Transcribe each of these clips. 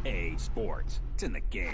EA Sports. It's in the game.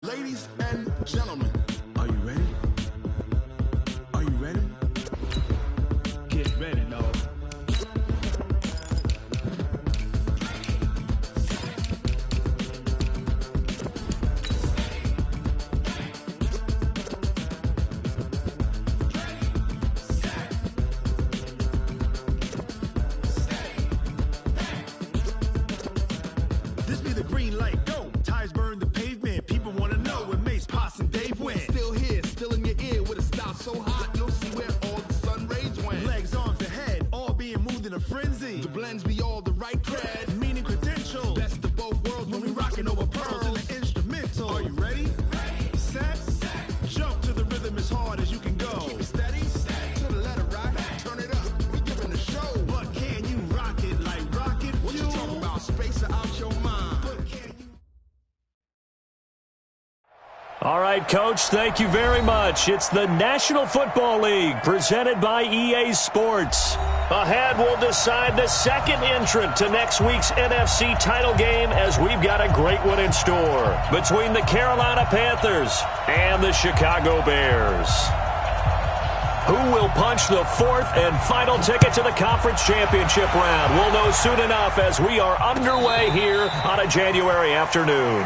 Ladies and gentlemen, are you ready? Are you ready? Get ready, dog. This be the green light, go. Tires burn the pavement. People wanna know when Mace, Pops, and Dave went. Still here, still in your ear with a style so hot, you'll see where all the sun rays went. Legs, arms, and head, all being moved in a frenzy. The blends be all the right cred, meaning credentials. Best of both worlds when we rockin' over pearls in the instrumental. Are you ready? Set, jump to the rhythm as hard as you can go. Keep it steady, to the letter right, turn it up, we giving a show. But can you rock it like rocket fuel? What you talking about, space out your mind? But can you... All right, Coach, thank you very much. It's the National Football League presented by EA Sports. Ahead, we'll decide the second entrant to next week's NFC title game as we've got a great one in store between the Carolina Panthers and the Chicago Bears. Who will punch the fourth and final ticket to the conference championship round? We'll know soon enough as we are underway here on a January afternoon.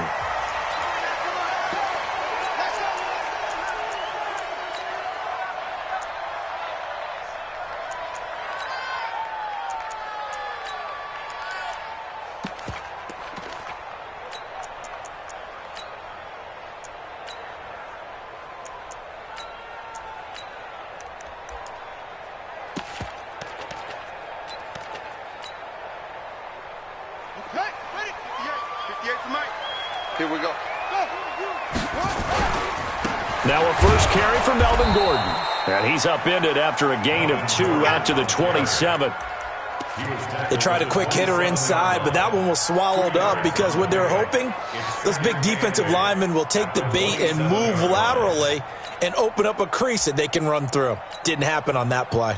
Here we go. Now a first carry for Melvin Gordon. And he's upended after a gain of 2 out to the 27. They tried a quick hitter inside, but that one was swallowed up because what they're hoping, those big defensive linemen will take the bait and move laterally and open up a crease that they can run through. Didn't happen on that play.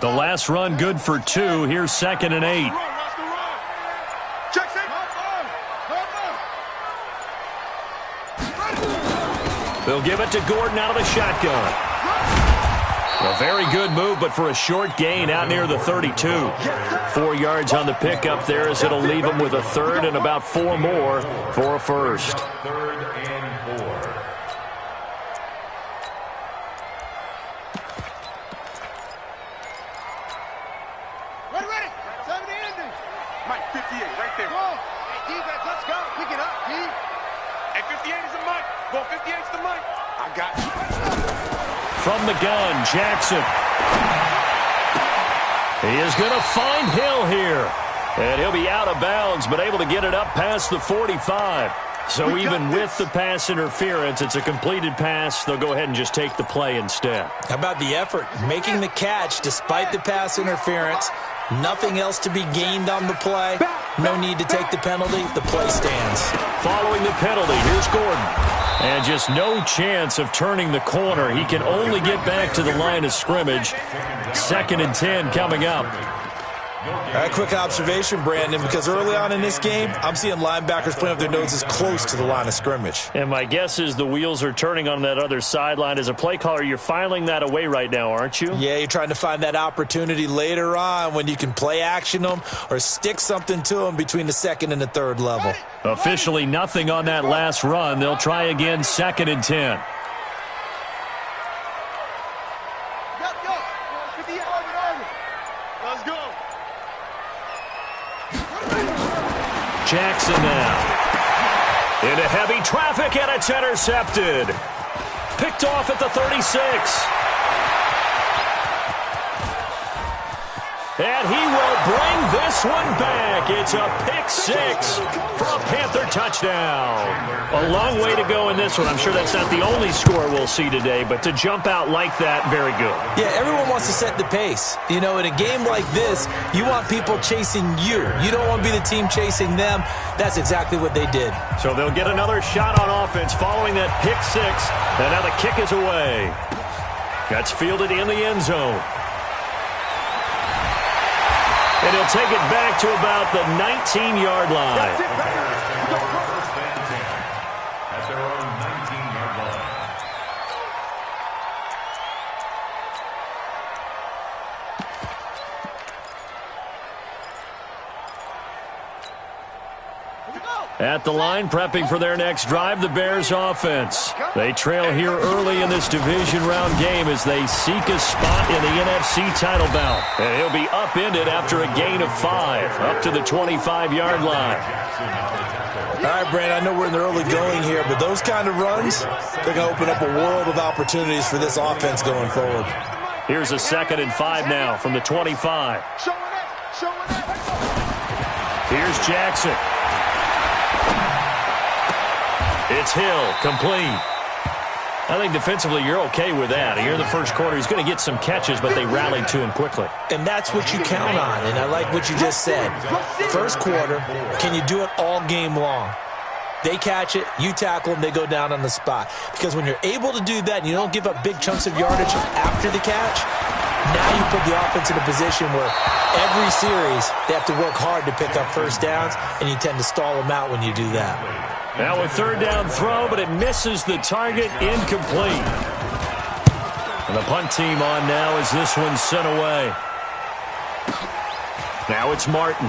The last run good for 2. Here's 2nd and 8. They'll give it to Gordon out of the shotgun. A very good move, but for a short gain out near the 32. 4 yards on the pickup there as it'll leave him with a third and about 4 more for a first. Mike, 58, right there. Hey, defense, let's go. Pick it up, D. Hey, 58 is the Mike. Go, 58's the Mike. I got you. From the gun, Jackson. He is going to find Hill here. And he'll be out of bounds, but able to get it up past the 45. So even with the pass interference, it's a completed pass. They'll go ahead and just take the play instead. How about the effort? Making the catch despite the pass interference. Nothing else to be gained on the play. No need to take the penalty. The play stands. Following the penalty, here's Gordon. And just no chance of turning the corner. He can only get back to the line of scrimmage. 2nd and 10 coming up. A quick observation, Brandon, because early on in this game, I'm seeing linebackers putting up their noses close to the line of scrimmage. And my guess is the wheels are turning on that other sideline. As a play caller, you're filing that away right now, aren't you? Yeah, you're trying to find that opportunity later on when you can play action them or stick something to them between the 2nd and the 3rd level. Officially nothing on that last run. They'll try again 2nd and 10. Let's go. Jackson now. Into heavy traffic, and it's intercepted. picked off at the 36. And he will bring this one back. It's a pick six for a Panther touchdown. A long way to go in this one. I'm sure that's not the only score we'll see today, but to jump out like that, very good. Yeah, everyone wants to set the pace. You know, in a game like this, you want people chasing you. You don't want to be the team chasing them. That's exactly what they did. So they'll get another shot on offense following that pick six. And now the kick is away. That's fielded in the end zone. And he'll take it back to about the 19-yard line. First and 10 at their own 19-yard line. At the line, prepping for their next drive, the Bears offense. They trail here early in this division round game as they seek a spot in the NFC title bout. And he'll be upended after a gain of 5, up to the 25-yard line. All right, Brand, I know we're in the early going here, but those kind of runs, they're going to open up a world of opportunities for this offense going forward. Here's a 2nd and 5 now from the 25. Here's Jackson. It's Hill, complete. I think defensively you're okay with that. Here in the first quarter, he's going to get some catches, but they rallied to him quickly. And that's what you count on, and I like what you just said. First quarter, can you do it all game long? They catch it, you tackle them, they go down on the spot. Because when you're able to do that and you don't give up big chunks of yardage after the catch, now you put the offense in a position where every series they have to work hard to pick up first downs, and you tend to stall them out when you do that. Now a third down throw, but it misses the target, incomplete. And the punt team on now as this one's sent away. Now it's Martin.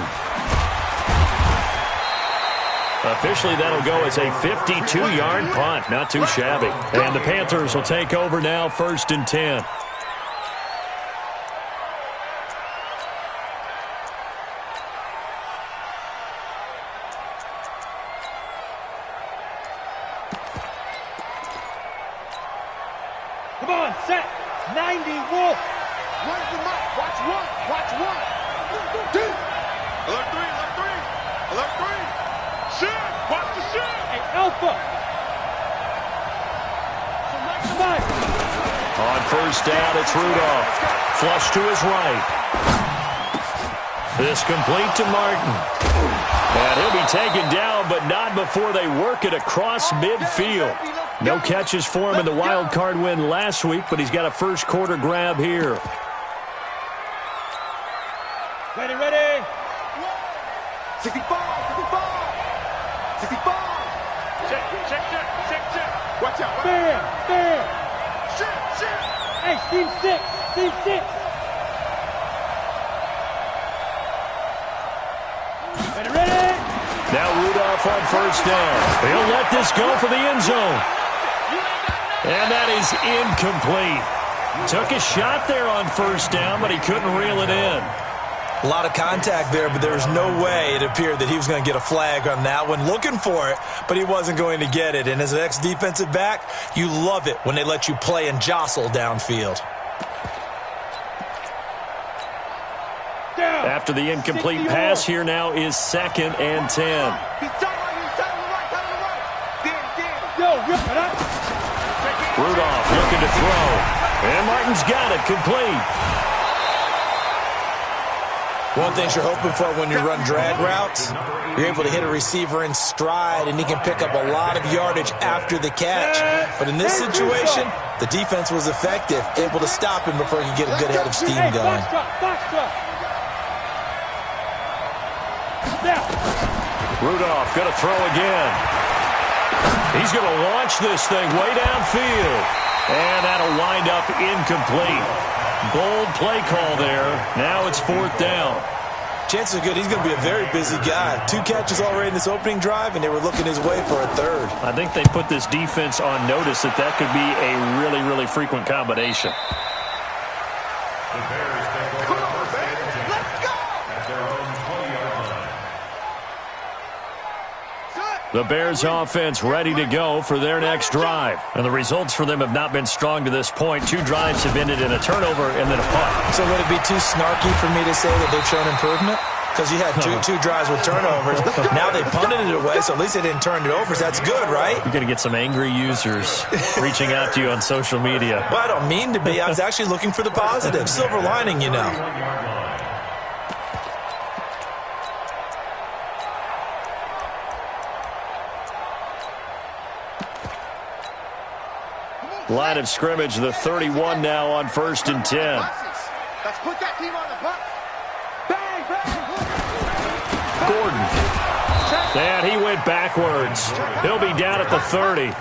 Officially, that'll go as a 52-yard punt. Not too shabby. And the Panthers will take over now, 1st and 10. Come on, set. 90, Wolf. Run the mic. Watch one. Watch one. Two. Alert 3, alert 3. Alert 3. Shit. Watch the shit. Hey, Alpha. Select the mic. On first down, it's Rudolph. Flush to his right. This complete to Martin. And he'll be taken down, but not before they work it across midfield. No catches for him in the wild card win last week, but he's got a first quarter grab here. Ready, ready. 65, 65, 65. Check, check, check, check, check. Watch out. Bam, bam. Shit, shit. Hey, team 6, team 6. Ready, ready. Now Rudolph on first down. He'll let this go for the end zone. And that is incomplete. Took a shot there on first down, but he couldn't reel it in. A lot of contact there, but there was no way it appeared that he was going to get a flag on that one. Looking for it, but he wasn't going to get it. And as an ex-defensive back, you love it when they let you play and jostle downfield. After the incomplete pass, here now is 2nd and 10. He's tight right, he's tight on the right, tight on the right. Yo, rip it up. Rudolph looking to throw. And Martin's got it, complete. One thing you're hoping for when you run drag routes, you're able to hit a receiver in stride, and he can pick up a lot of yardage after the catch. But in this situation, the defense was effective, able to stop him before he could get a good head of steam going. Rudolph going to throw again. He's going to launch this thing way downfield. And that'll wind up incomplete. Bold play call there. Now it's 4th down. Chances are good he's going to be a very busy guy. 2 catches already in this opening drive, and they were looking his way for a 3rd. I think they put this defense on notice that that could be a really, really frequent combination. The Bears take over first and 10 at their own 20-yard line. Set. The Bears offense ready to go for their next drive. And the results for them have not been strong to this point. 2 drives have ended in a turnover and then a punt. So would it be too snarky for me to say that they've shown improvement? Because you had two drives with turnovers. Now they punted it away, so at least they didn't turn it over. So that's good, right? You're going to get some angry users reaching out to you on social media. Well, I don't mean to be. I was actually looking for the positive. Silver lining, you know. Line of scrimmage, the 31 now on 1st and 10. Let's put that team on the bus. Bang, bang. Gordon. And he went backwards. He'll be down at the 30.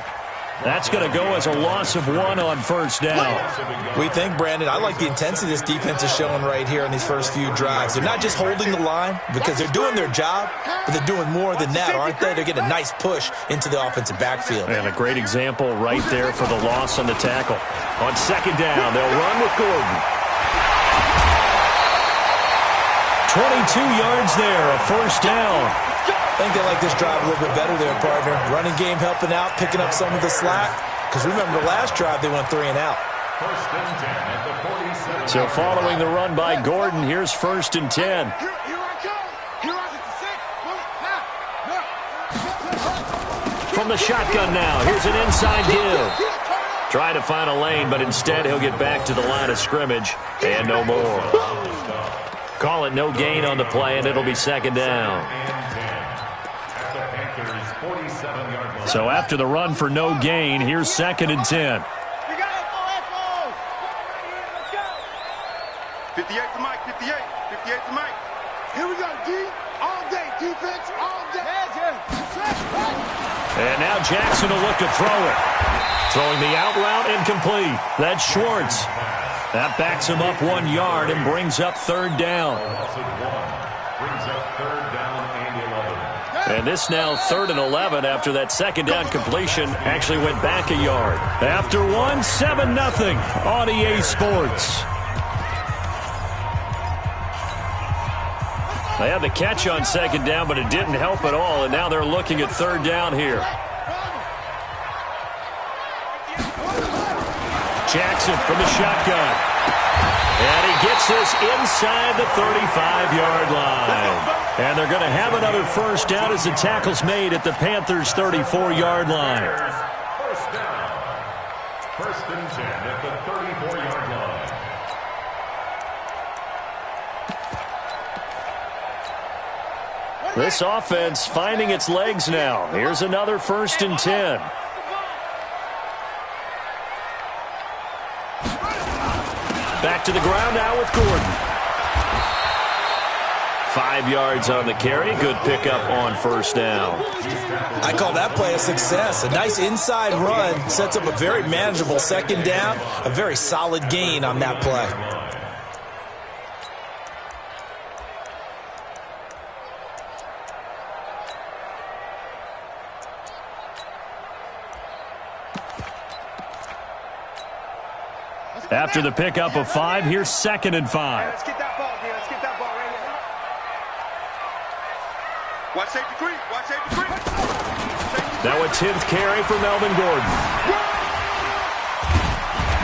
That's going to go as a loss of 1 on 1st down. We think, Brandon, I like the intensity this defense is showing right here in these first few drives. They're not just holding the line because they're doing their job, but they're doing more than that, aren't they? They're getting a nice push into the offensive backfield. And a great example right there for the loss on the tackle. On 2nd down, they'll run with Gordon. 22 yards there, a 1st down. I think they like this drive a little bit better there, partner. Running game helping out, picking up some of the slack. Because remember the last drive, they went 3 and out. So following the run by Gordon, here's 1st and 10. Here I go. Here I get the 6. From the shotgun now, here's an inside give. Trying to find a lane, but instead he'll get back to the line of scrimmage. And no more. Call it no gain on the play, and it'll be 2nd down. So after the run for no gain, here's 2nd and 10. 58 to Mike, 58. 58 to Mike. Here we go, D. All day. Defense, all day. And now Jackson will look to throw it. Throwing the out route incomplete. That's Schwartz. That backs him up 1 yard and brings up 3rd down. And this now 3rd and 11 after that 2nd down completion actually went back a yard. After 1, 7-0 on EA Sports. They had the catch on 2nd down, but it didn't help at all, and now they're looking at 3rd down here. Jackson from the shotgun. And he gets this inside the 35-yard line. And they're going to have another 1st down as the tackle's made at the Panthers' 34-yard line. 1st down. 1st and 10 at the 34-yard line. This offense finding its legs now. Here's another 1st and 10. Back to the ground now with Gordon. 5 yards on the carry. Good pickup on 1st down. I call that play a success. A nice inside run sets up a very manageable 2nd down. A very solid gain on that play. After the pickup of 5, here's 2nd and 5. Let's get that ball here. Let's get that ball right here. Watch safety creep. Watch safety creep. Now a 10th carry for Melvin Gordon.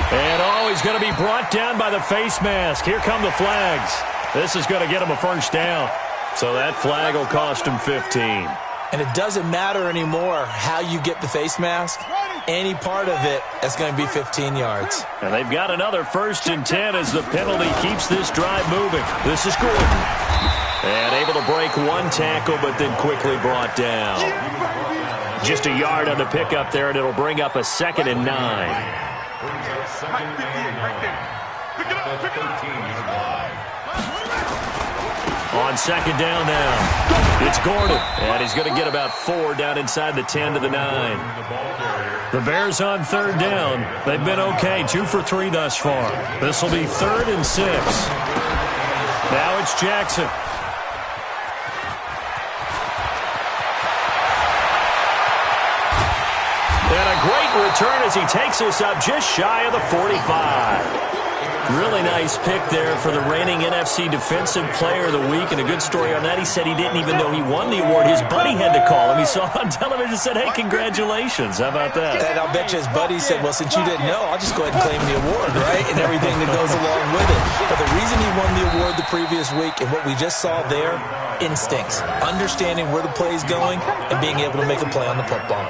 And he's going to be brought down by the face mask. Here come the flags. This is going to get him a 1st down. So that flag will cost him 15. And it doesn't matter anymore how you get the face mask. Any part of it is going to be 15 yards. And they've got another 1st and 10 as the penalty keeps this drive moving. This is Gordon. And able to break 1 tackle, but then quickly brought down. Just a yard on the pickup there, and it'll bring up a 2nd and 9. On 2nd down now, it's Gordon, and he's going to get about 4 down inside the 10 to the 9. The Bears on 3rd down. They've been okay, 2 for 3 thus far. This will be 3rd and 6. Now it's Jackson. And a great return as he takes us up just shy of the 45. Really nice pick there for the reigning NFC Defensive Player of the Week, and a good story on that. He said he didn't even know he won the award. His buddy had to call him. He saw it on television and said, hey, congratulations. How about that? And I'll bet you his buddy said, well, since you didn't know, I'll just go ahead and claim the award, right? And everything that goes along with it. But the reason he won the award the previous week and what we just saw there, instincts, understanding where the play is going and being able to make a play on the football.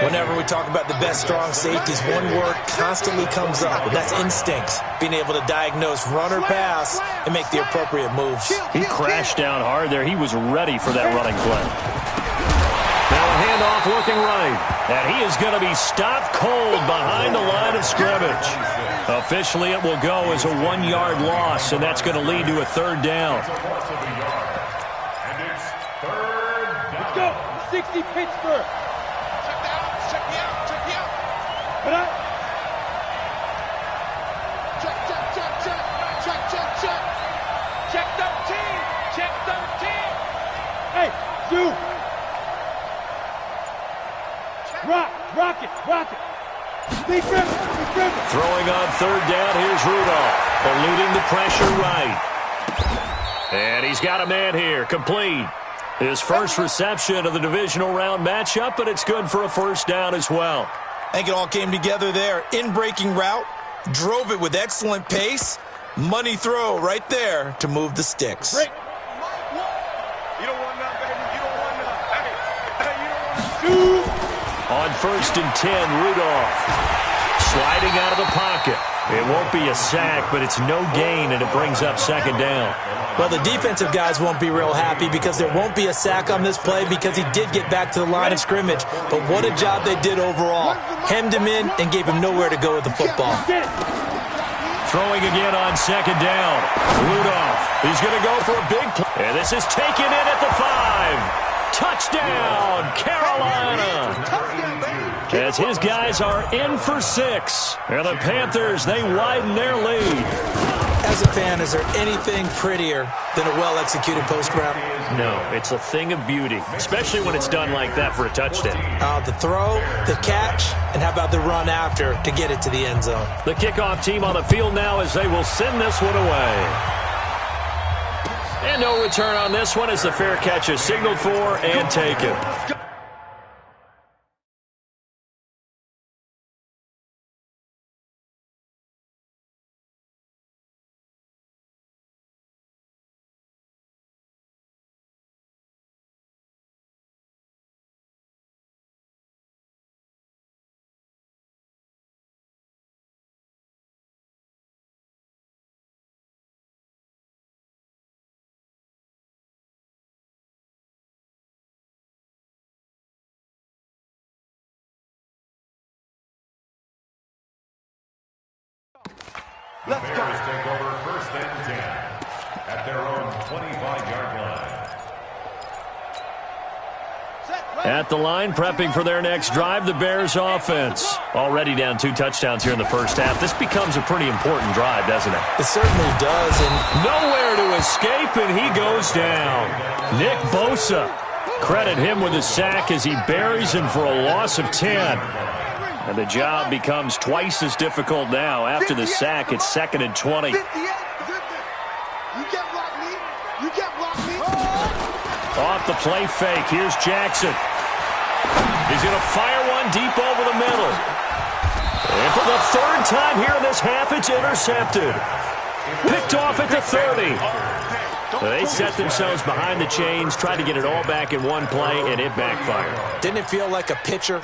Whenever we talk about the best strong safeties, one word constantly comes up, and that's instincts. Being able to diagnose run or pass and make the appropriate moves. He crashed down hard there. He was ready for that running play. Now a handoff looking right. And he is going to be stopped cold behind the line of scrimmage. Officially, it will go as a 1-yard loss, and that's going to lead to a third down. And it's third down. Go, 60 Pittsburgh. Put up. Check. Check 13. Check 13. Hey, Sue. Rock it. Big river. Throwing on third down, here's Rudolph. Eluding the pressure right. And he's got a man here, complete. His first reception of the divisional round matchup, but it's good for a first down as well. I think it all came together there. In-breaking route, drove it with excellent pace. Money throw right there to move the sticks. You don't want none, baby. You don't want none. Hey, you don't want none. On 1st and 10, Rudolph sliding out of the pocket. It won't be a sack, but it's no gain, and it brings up second down. Well, the defensive guys won't be real happy because there won't be a sack on this play because he did get back to the line of scrimmage. But what a job they did overall. Hemmed him in and gave him nowhere to go with the football. Throwing again on second down. Rudolph, he's going to go for a big play. And this is taken in at the 5. Touchdown, Carolina. As his guys are in for 6. And the Panthers, they widen their lead. As a fan, is there anything prettier than a well-executed post route? No, it's a thing of beauty, especially when it's done like that for a touchdown. The throw, the catch, and how about the run after to get it to the end zone? The kickoff team on the field now as they will send this one away. And no return on this one as the fair catch is signaled for and taken. The Bears take over 1st and 10 at their own 25-yard line. At the line, prepping for their next drive, the Bears offense. Already down 2 touchdowns here in the first half. This becomes a pretty important drive, doesn't it? It certainly does. And nowhere to escape, and he goes down. Nick Bosa. Credit him with a sack as he buries him for a loss of 10. And the job becomes twice as difficult now. After the sack, it's 2nd and 20. You can't block me. You can't block me. Off the play fake. Here's Jackson. He's going to fire one deep over the middle. And for the 3rd time here in this half, it's intercepted. Picked off at the 30. They set themselves behind the chains, tried to get it all back in one play, and it backfired. Didn't it feel like a pitcher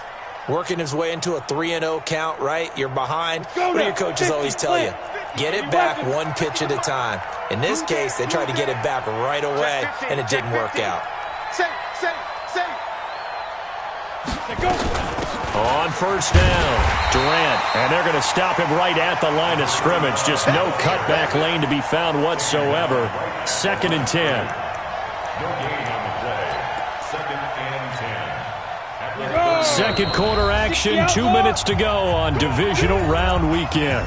working his way into a 3-0 count, right? You're behind. What do your coaches always tell you? Get it back one pitch at a time. In this case, they tried to get it back right away, and it didn't work out. On 1st down, Durant, and they're going to stop him right at the line of scrimmage. Just no cutback lane to be found whatsoever. 2nd and 10. No gain on the play. 2nd and 10. Second quarter action, 2 minutes to go on divisional round weekend.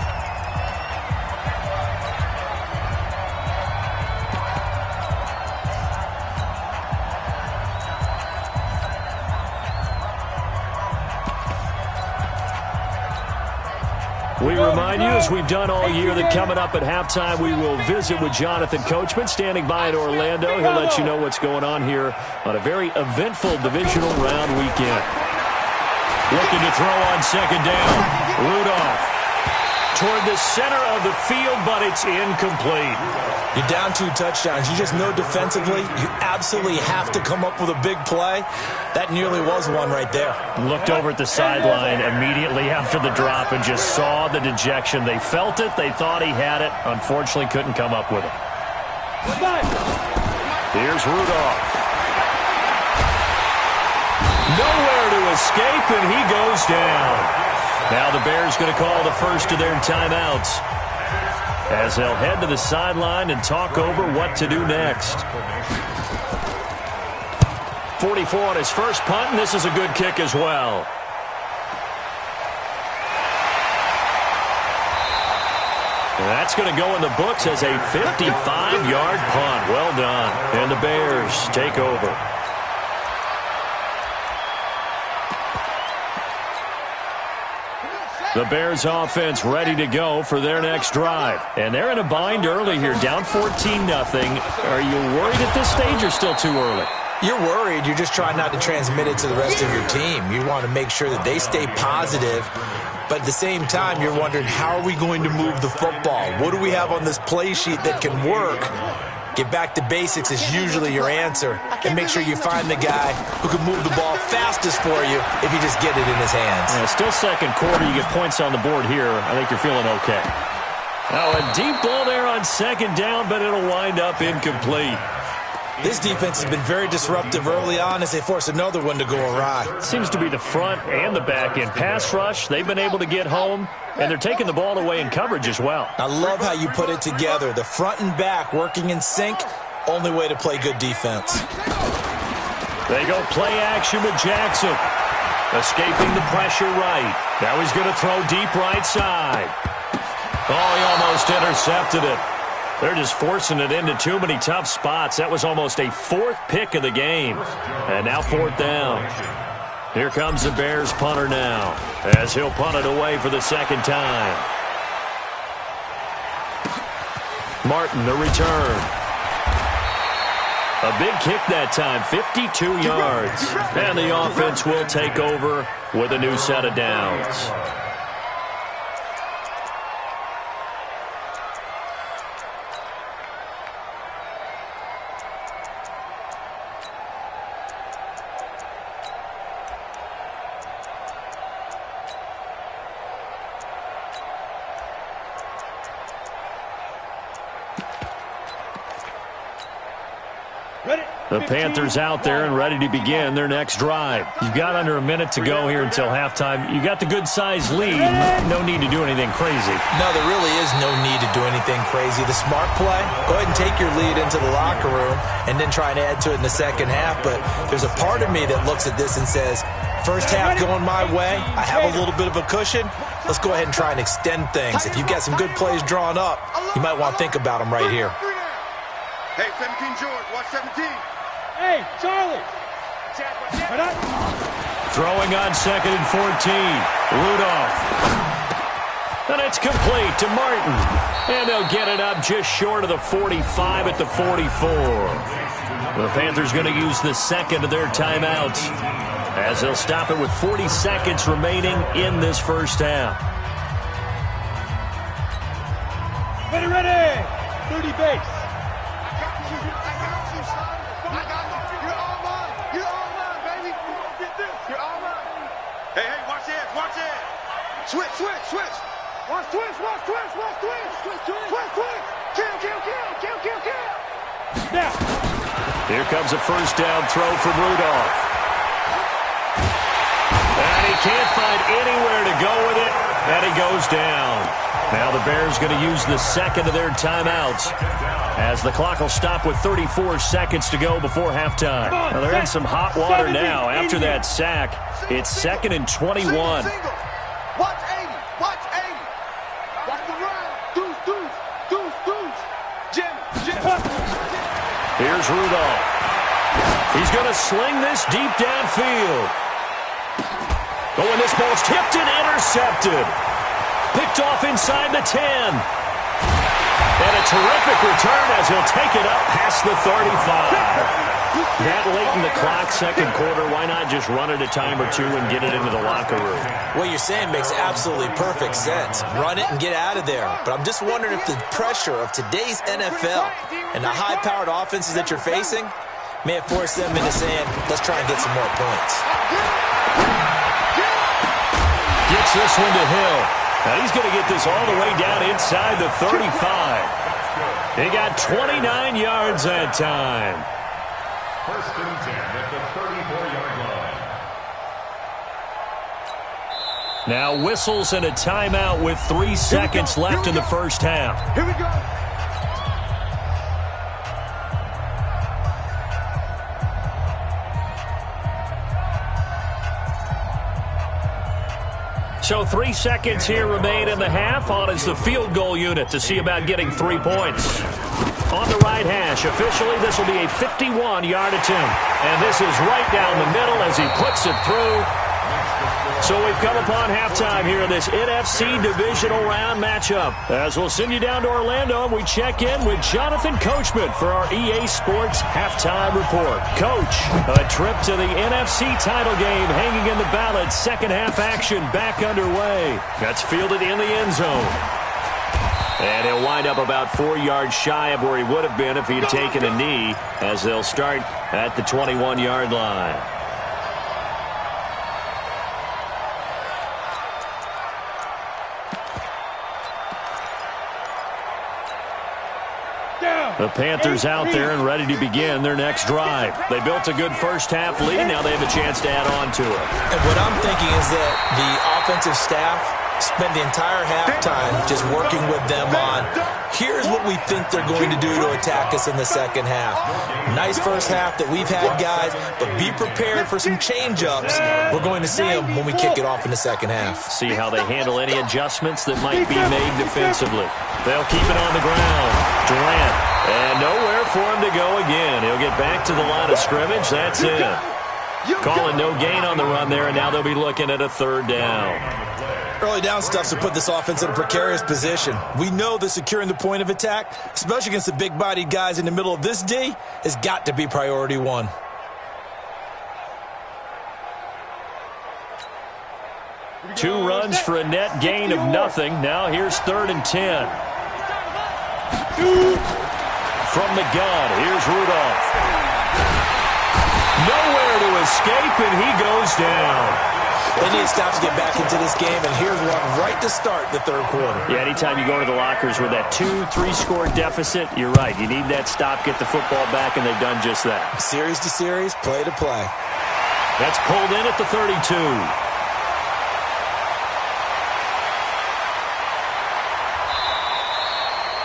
We remind you, as we've done all year, that coming up at halftime, we will visit with Jonathan Coachman, standing by in Orlando. He'll let you know what's going on here on a very eventful divisional round weekend. Looking to throw on second down. Rudolph toward the center of the field, but it's incomplete. You're down 2 touchdowns. You just know defensively you absolutely have to come up with a big play. That nearly was one right there. Looked over at the sideline immediately after the drop and just saw the dejection. They felt it. They thought he had it. Unfortunately, couldn't come up with it. Here's Rudolph. Nowhere to escape, and he goes down. Now the Bears going to call the first of their timeouts as they'll head to the sideline and talk over what to do next. 44 on his first punt, and this is a good kick as well. And that's going to go in the books as a 55-yard punt. Well done. And the Bears take over. The Bears offense ready to go for their next drive. And they're in a bind early here, down 14-0. Are you worried at this stage or still too early? You're worried. You're just trying not to transmit it to the rest of your team. You want to make sure that they stay positive. But at the same time, you're wondering, how are we going to move the football? What do we have on this play sheet that can work? Get back to basics is usually your answer. And make sure you find the guy who can move the ball fastest for you if you just get it in his hands. Yeah, still second quarter. You get points on the board here. I think you're feeling okay. Now a deep ball there on second down, but it'll wind up incomplete. This defense has been very disruptive early on as they force another one to go awry. Seems to be the front and the back end. Pass rush, they've been able to get home, and they're taking the ball away in coverage as well. I love how you put it together. The front and back working in sync, only way to play good defense. They go play action with Jackson. Escaping the pressure right. Now he's going to throw deep right side. Oh, he almost intercepted it. They're just forcing it into too many tough spots. That was almost a fourth pick of the game. And now fourth down. Here comes the Bears punter now, as he'll punt it away for the second time. Martin, the return. A big kick that time, 52 yards. And the offense will take over with a new set of downs. The Panthers out there and ready to begin their next drive. You've got under a minute to go here until halftime. You got the good-sized lead. No need to do anything crazy. No, there really is no need to do anything crazy. The smart play, go ahead and take your lead into the locker room and then try and add to it in the second half. But there's a part of me that looks at this and says, first half going my way, I have a little bit of a cushion. Let's go ahead and try and extend things. If you've got some good plays drawn up, you might want to think about them right here. Hey, 17 George, watch 17. Hey, Charlie. Throwing on second and 14. Rudolph. And it's complete to Martin. And they'll get it up just short of the 45 at the 44. The Panthers going to use the second of their timeouts as they'll stop it with 40 seconds remaining in this first half. Ready. 30 base. Switch. Watch twist. Kill. Now. Here comes a first down throw from Rudolph. And he can't find anywhere to go with it. And he goes down. Now the Bears going to use the second of their timeouts as the clock will stop with 34 seconds to go before halftime. Now they're in some hot water now after that sack. It's second and 21. Watch 80. Watch the run. Deuce. Jim. Here's Rudolph. He's going to sling this deep downfield. Oh, and this ball's tipped and intercepted. picked off inside the 10. And a terrific return as he'll take it up past the 35. That late in the clock, second quarter, why not just run it a time or two and get it into the locker room? What you're saying makes absolutely perfect sense. Run it and get out of there. But I'm just wondering if the pressure of today's NFL and the high-powered offenses that you're facing may have forced them into saying, let's try and get some more points. Gets this one to Hill. Now he's going to get this all the way down inside the 35. He got 29 yards that time. First and 10 at the 34-yard line. Now whistles and a timeout with 3 seconds left in the first half. Here we go. So 3 seconds here remain in the half. On is the field goal unit to see about getting 3 points. On the right hash, officially this will be a 51-yard attempt. And this is right down the middle as he puts it through. So we've come upon halftime here in this NFC divisional round matchup. As we'll send you down to Orlando, and we check in with Jonathan Coachman for our EA Sports halftime report. Coach, a trip to the NFC title game hanging in the balance. Second half action back underway. That's fielded in the end zone. And he'll wind up about 4 yards shy of where he would have been if he had taken a knee, as they'll start at the 21-yard line. The Panthers out there and ready to begin their next drive. They built a good first half lead. Now they have a chance to add on to it. And what I'm thinking is that the offensive staff spent the entire halftime just working with them on, here's what we think they're going to do to attack us in the second half. Nice first half that we've had, guys, but be prepared for some change-ups. We're going to see them when we kick it off in the second half. See how they handle any adjustments that might be made defensively. They'll keep it on the ground. Durant, and nowhere for him to go again. He'll get back to the line of scrimmage. That's it. Calling no gain on the run there, and now they'll be looking at a third down. Early down stuff to put this offense in a precarious position. We know that securing the point of attack, especially against the big-bodied guys in the middle of this D, has got to be priority one. Two runs for a net gain of nothing. Now here's 3rd and 10. From the gun, here's Rudolph. Nowhere to escape, and he goes down. They need to stop to get back into this game, and here's one right to start the third quarter. Yeah, anytime you go to the lockers with that 2-3 score deficit, you're right. You need that stop, get the football back, and they've done just that. Series to series, play to play. That's pulled in at the 32.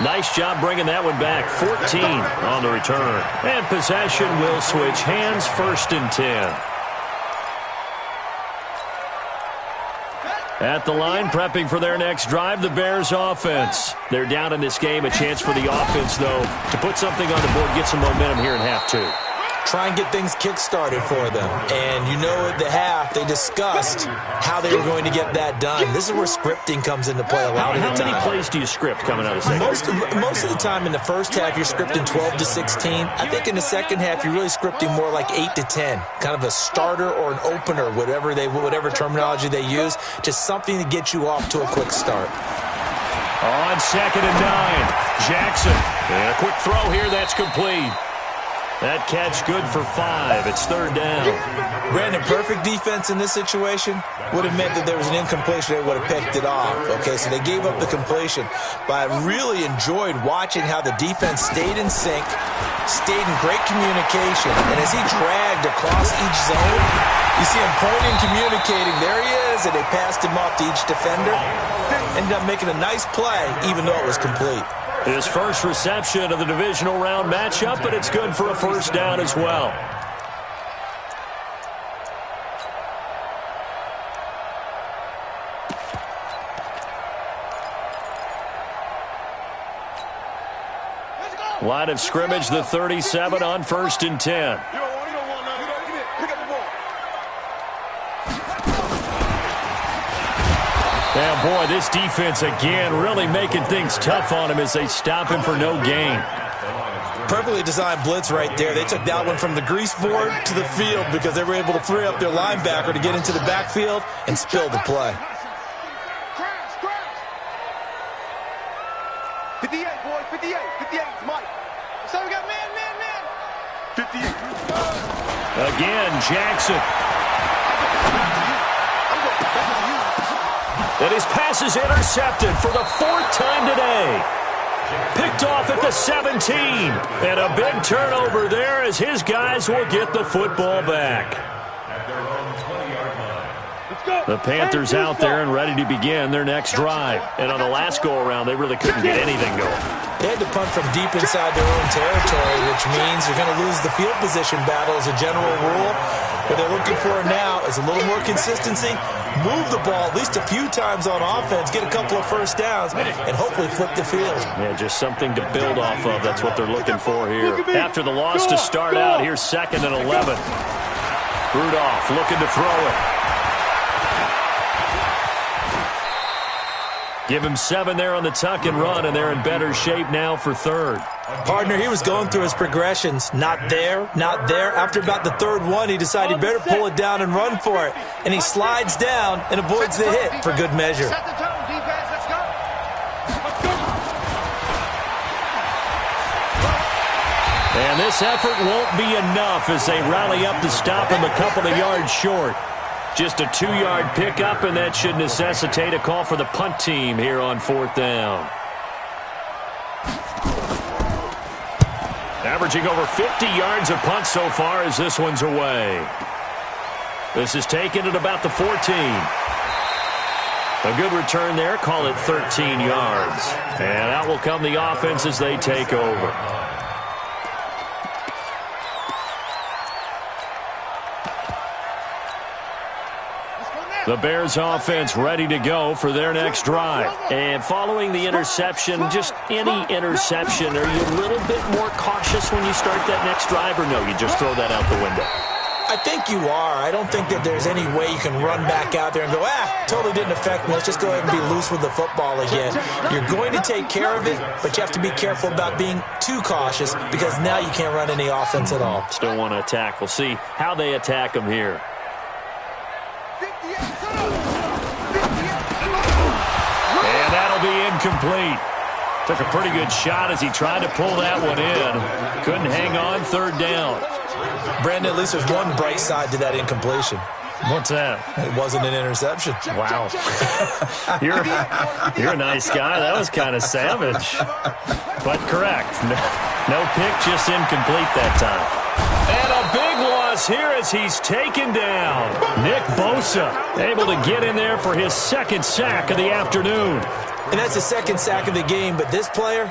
Nice job bringing that one back. 14 on the return. And possession will switch hands, 1st and 10. At the line, prepping for their next drive, the Bears offense. They're down in this game. A chance for the offense, though, to put something on the board, get some momentum here in half two. Try and get things kick-started for them. And you know at the half, they discussed how they were going to get that done. This is where scripting comes into play a lot of the time. How many plays do you script coming out of the second? Most of the time in the first half, you're scripting 12 to 16. I think in the second half, you're really scripting more like 8 to 10. Kind of a starter or an opener, whatever terminology they use. Just something to get you off to a quick start. On 2nd and 9, Jackson. And a quick throw here, that's complete. That catch good for 5. It's 3rd down. Brandon, perfect defense in this situation would have meant that there was an incompletion. They would have picked it off. Okay, so they gave up the completion. But I really enjoyed watching how the defense stayed in sync, stayed in great communication. And as he dragged across each zone, you see him pointing, communicating. There he is, and they passed him off to each defender. Ended up making a nice play, even though it was complete. His first reception of the divisional round matchup, but it's good for a 1st down as well. Line of scrimmage, the 37 on 1st and 10. Yeah, boy, this defense again really making things tough on him as they stop him for no gain. Perfectly designed blitz right there. They took that one from the grease board to the field because they were able to free up their linebacker to get into the backfield and spill the play. 58, boys, 58, 58, Mike. So we got man. 58. Again, Jackson. And his pass is intercepted for the 4th time today. Picked off at the 17. And a big turnover there as his guys will get the football back. The Panthers out there and ready to begin their next drive. And on the last go-around, they really couldn't get anything going. They had to punt from deep inside their own territory, which means you're going to lose the field position battle as a general rule. What they're looking for now is a little more consistency, move the ball at least a few times on offense, get a couple of first downs, and hopefully flip the field. Yeah, just something to build off of. That's what they're looking for here. After the loss to start out, here's 2nd and 11. Rudolph looking to throw it. Give him 7 there on the tuck and run, and they're in better shape now for 3rd. Partner, he was going through his progressions. Not there, not there. After about the 3rd one, he decided he better pull it down and run for it. And he slides down and avoids the hit for good measure. Set the tone, defense. Let's go. And this effort won't be enough as they rally up to stop him a couple of yards short. Just a 2-yard pickup, and that should necessitate a call for the punt team here on 4th down. Averaging over 50 yards a punt so far as this one's away. This is taken at about the 14. A good return there. Call it 13 yards. And out will come the offense as they take over. The Bears offense ready to go for their next drive. And following the interception, just any interception, are you a little bit more cautious when you start that next drive, or no, you just throw that out the window? I think you are. I don't think that there's any way you can run back out there and go, totally didn't affect me. Let's just go ahead and be loose with the football again. You're going to take care of it, but you have to be careful about being too cautious because now you can't run any offense at all. Still want to attack. We'll see how they attack them here. And that'll be incomplete. Took a pretty good shot as he tried to pull that one in. Couldn't hang on. 3rd down. Brandon, at least there's one bright side to that incompletion. What's that? It wasn't an interception. Wow. You're a nice guy. That was kind of savage. But correct. No pick, just incomplete that time. And a big loss here as he's taken down. Nick Bosa able to get in there for his 2nd sack of the afternoon. And that's the 2nd sack of the game, but this player,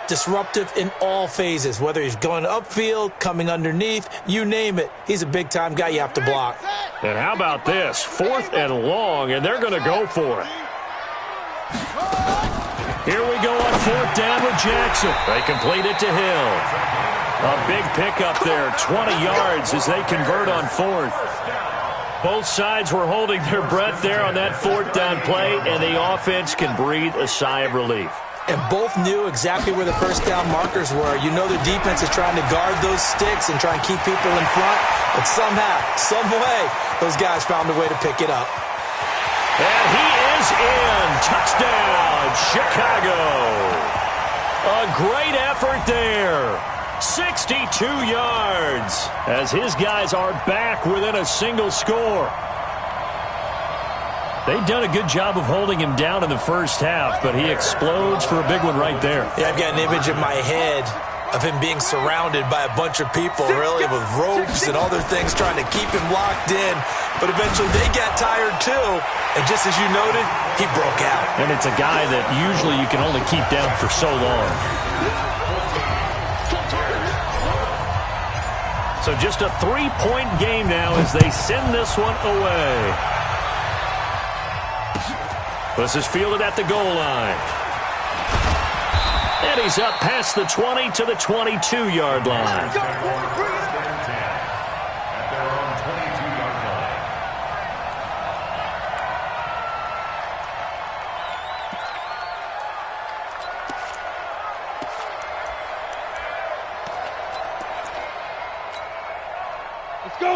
disruptive in all phases, whether he's going upfield, coming underneath, you name it. He's a big-time guy you have to block. And how about this? 4th and long, and they're going to go for it. Here we go on 4th down with Jackson. They complete it to Hill. A big pickup there, 20 yards as they convert on 4th. Both sides were holding their breath there on that 4th down play, and the offense can breathe a sigh of relief. And both knew exactly where the first down markers were. You know the defense is trying to guard those sticks and try and keep people in front. But somehow, some way, those guys found a way to pick it up. And he is in. Touchdown, Chicago. A great effort there. 62 yards as his guys are back within a single score. They've done a good job of holding him down in the first half, but he explodes for a big one right there. Yeah, I've got an image in my head of him being surrounded by a bunch of people, really, with ropes and other things trying to keep him locked in. But eventually they got tired too, and just as you noted, he broke out. And it's a guy that usually you can only keep down for so long. So just a 3-point game now as they send this one away. This is fielded at the goal line. And he's up past the 20 to the 22-yard line.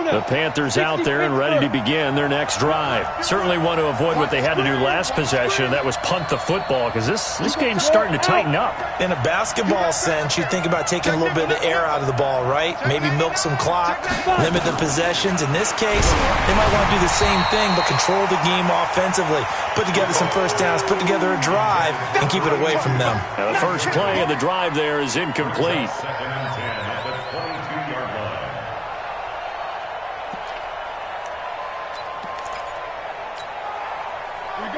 The Panthers out there and ready to begin their next drive. Certainly want to avoid what they had to do last possession. That was punt the football, because this game's starting to tighten up. In a basketball sense, you think about taking a little bit of the air out of the ball, right? Maybe milk some clock, limit the possessions. In this case, they might want to do the same thing, but control the game offensively. Put together some first downs, put together a drive, and keep it away from them. Now the first play of the drive there is incomplete. Second and 10 at the 22-yard line.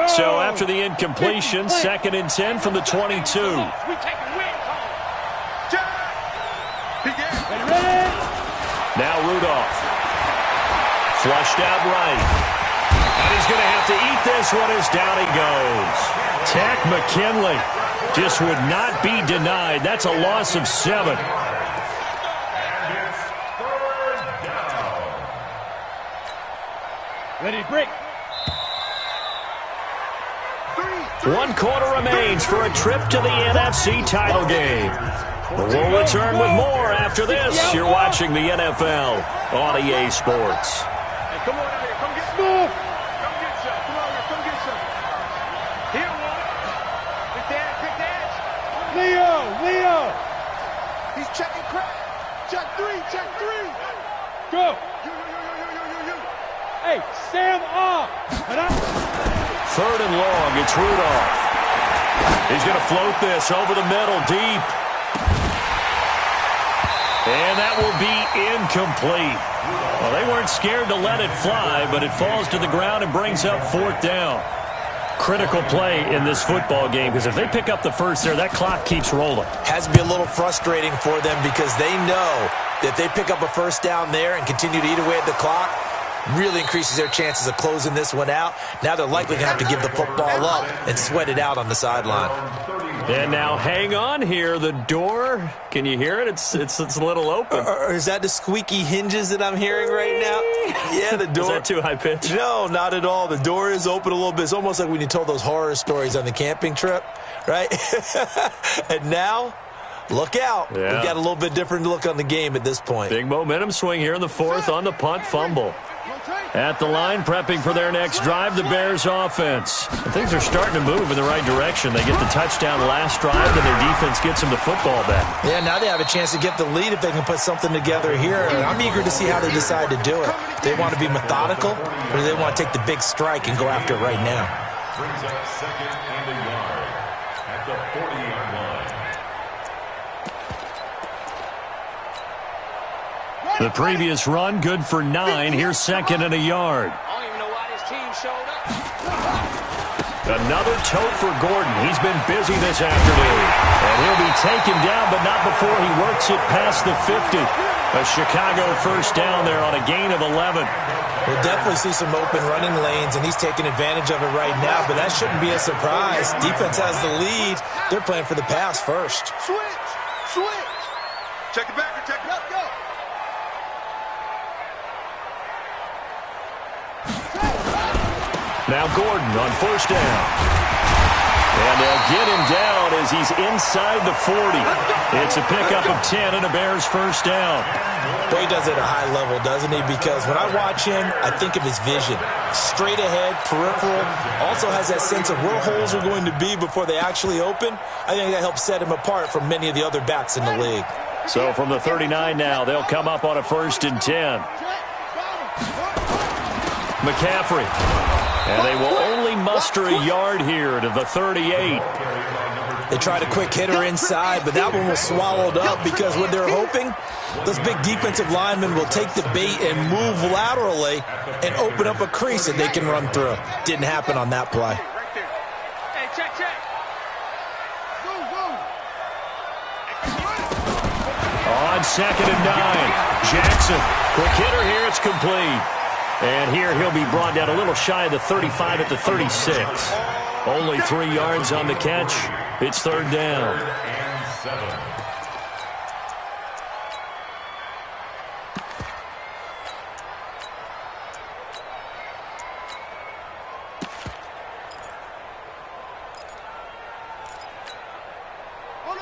So after the incompletion, 2nd and 10 from the 22. We taking win call. Now Rudolph. Flushed out right. And he's going to have to eat this one as down he goes. Tack McKinley just would not be denied. That's a loss of 7. And it's third down. Ready to break. 1 quarter remains for a trip to the NFC title game. We'll return with more after this. You're watching the NFL on EA Sports. Hey, come on out here. Come get some. Come get some. Come on here. Come get some. Here one. Big dash. Leo. He's checking crack. Check 3. Go. You. Hey, Sam off. 3rd and long. It's Rudolph. He's going to float this over the middle deep. And that will be incomplete. Well, they weren't scared to let it fly, but it falls to the ground and brings up 4th down. Critical play in this football game, because if they pick up the first there, that clock keeps rolling. Has to be a little frustrating for them because they know that they pick up a first down there and continue to eat away at the clock, really increases their chances of closing this one out. Now they're likely going to have to give the football up and sweat it out on the sideline. And now hang on here. The door, can you hear it? It's a little open. Or is that the squeaky hinges that I'm hearing right now? Yeah, the door. Is that too high pitch? No, not at all. The door is open a little bit. It's almost like when you told those horror stories on the camping trip, right? And now, look out. Yeah. We've got a little bit different look on the game at this point. Big momentum swing here in the 4th on the punt fumble. At the line, prepping for their next drive, the Bears offense. And things are starting to move in the right direction. They get the touchdown last drive, and their defense gets them the football back. Yeah, now they have a chance to get the lead if they can put something together here. And I'm eager to see how they decide to do it. They want to be methodical, or do they want to take the big strike and go after it right now? Brings up 2nd and a yard at the 40-yard line. The previous run, good for 9. Here's 2nd and a yard. I don't even know why this team showed up. Another tote for Gordon. He's been busy this afternoon. And he'll be taken down, but not before he works it past the 50. A Chicago first down there on a gain of 11. We'll definitely see some open running lanes, and he's taking advantage of it right now, but that shouldn't be a surprise. Defense has the lead. They're playing for the pass first. Switch. Check it back. Check it up. Go. Now Gordon on first down. And they'll get him down as he's inside the 40. It's a pickup of 10 and a Bears first down. Boy, he does it at a high level, doesn't he? Because when I watch him, I think of his vision. Straight ahead, peripheral. Also has that sense of where holes are going to be before they actually open. I think that helps set him apart from many of the other backs in the league. So from the 39 now, they'll come up on a 1st and 10. McCaffrey. And they will only muster a yard here to the 38. They tried a quick hitter inside, but that one was swallowed up because what they're hoping, those big defensive linemen will take the bait and move laterally and open up a crease that they can run through. Didn't happen on that play. Right there. Hey, check. On 2nd and 9. Jackson. Quick hitter here. It's complete. And here he'll be brought down a little shy of the 35 at the 36. Only 3 yards on the catch. It's 3rd down. And 7.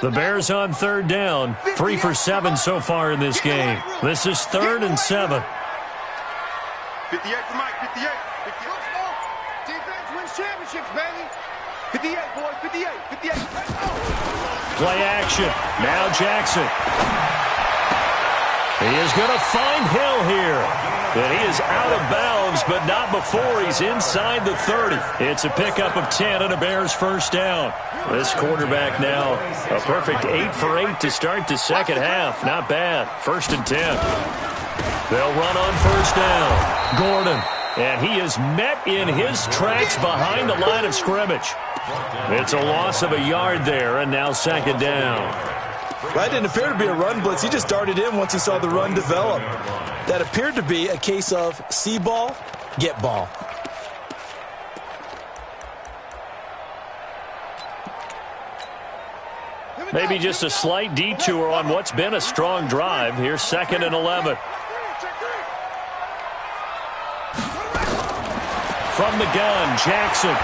The Bears on 3rd down. 3 for 7 so far in this game. This is 3rd and 7. 58 for Mike, 58. 58. Defense wins championships, baby. 58, boys, 58, 58. Play action. Now Jackson. He is going to find Hill here. And he is out of bounds, but not before he's inside the 30. It's a pickup of 10 and a Bears first down. This quarterback now, a perfect 8 for 8 to start the second half. Not bad. 1st and 10. They'll run on first down. Gordon. And he is met in his tracks behind the line of scrimmage. It's a loss of a yard there, and now 2nd down. That didn't appear to be a run blitz. He just darted in once he saw the run develop. That appeared to be a case of see ball, get ball. Maybe just a slight detour on what's been a strong drive. Here's 2nd and 11. From the gun, Jackson.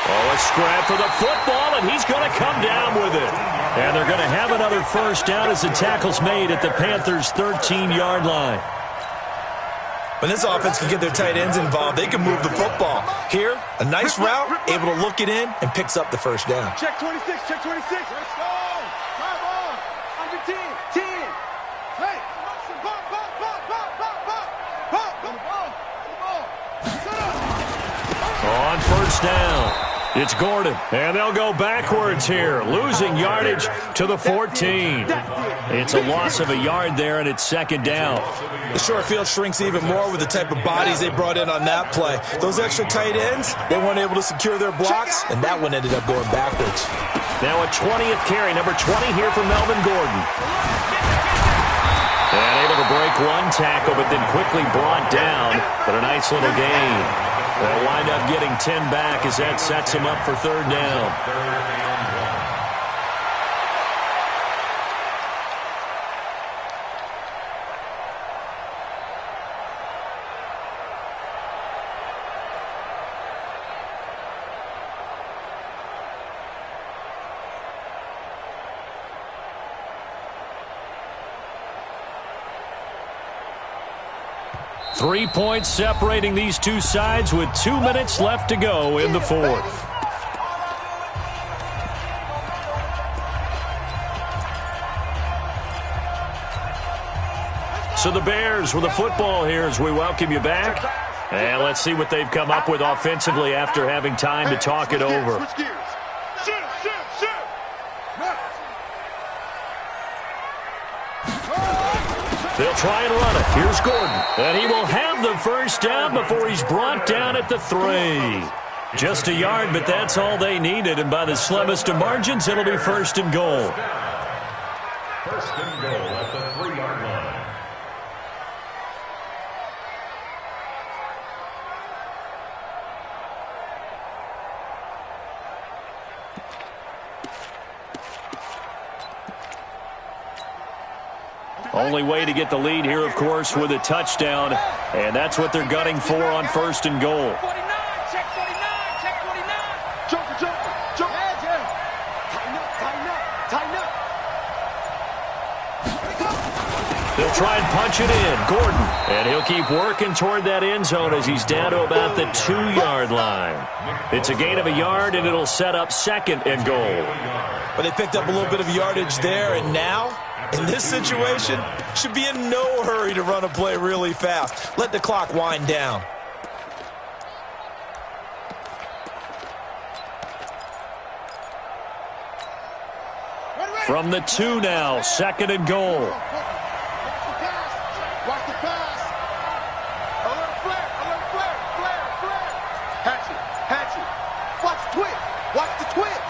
Oh, a scrap for the football, and he's going to come down with it. And they're going to have another first down as the tackle's made at the Panthers' 13-yard line. When this offense can get their tight ends involved, they can move the football. Here, a nice route, able to look it in, and picks up the first down. Check 26, check 26. Let's go. Come on. Under 10, 10. Hey. On first down, it's Gordon, and they'll go backwards here, losing yardage to the 14. It's a loss of a yard there, and it's 2nd down. The short field shrinks even more with the type of bodies they brought in on that play. Those extra tight ends, they weren't able to secure their blocks, and that one ended up going backwards. Now a 20th carry, number 20 here for Melvin Gordon. And able to break one tackle, but then quickly brought down, but a nice little gain. They'll wind up getting 10 back as that sets him up for 3rd down. Three points separating these two sides with 2 minutes left to go in the 4th. So the Bears with the football here as we welcome you back. And let's see what they've come up with offensively after having time to talk it over. Switch gears. Shoot, shoot, shoot. They'll try and run it. Here's Gordon. And he will have the first down before he's brought down at the 3. Just a yard, but that's all they needed. And by the slimmest of margins, it'll be 1st and goal. 1st and goal at the 3-yard line. Only way to get the lead here, of course, with a touchdown. And that's what they're gunning for on 1st and goal. 49, check 49, check 49. Joker, joker, joker. Tighten up, tighten up, tighten up. They'll try and punch it in. Gordon. And he'll keep working toward that end zone as he's down to about the 2-yard line. It's a gain of a yard, and it'll set up 2nd and goal. But they picked up a little bit of yardage there, and now, in this situation, should be in no hurry to run a play really fast. Let the clock wind down. From the 2 now, 2nd and goal. Watch the pass. Alert flare, alert flare, flare, flare. Hatchet, hatchet. Watch the twist. Watch the twist.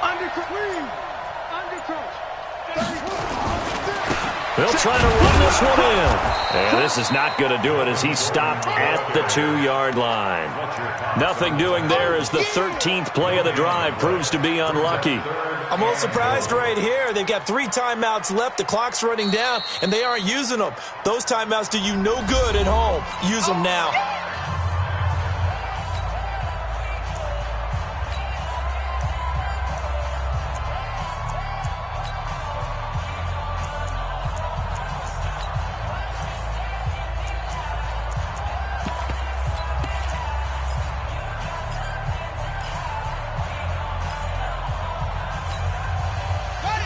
Undercrunch. Undercrunch. They'll try to run this one in. And this is not going to do it as he's stopped at the 2-yard line. Nothing doing there as the 13th play of the drive proves to be unlucky. I'm a little surprised right here. They've got 3 timeouts left. The clock's running down, and they aren't using them. Those timeouts do you no good at home. Use them now.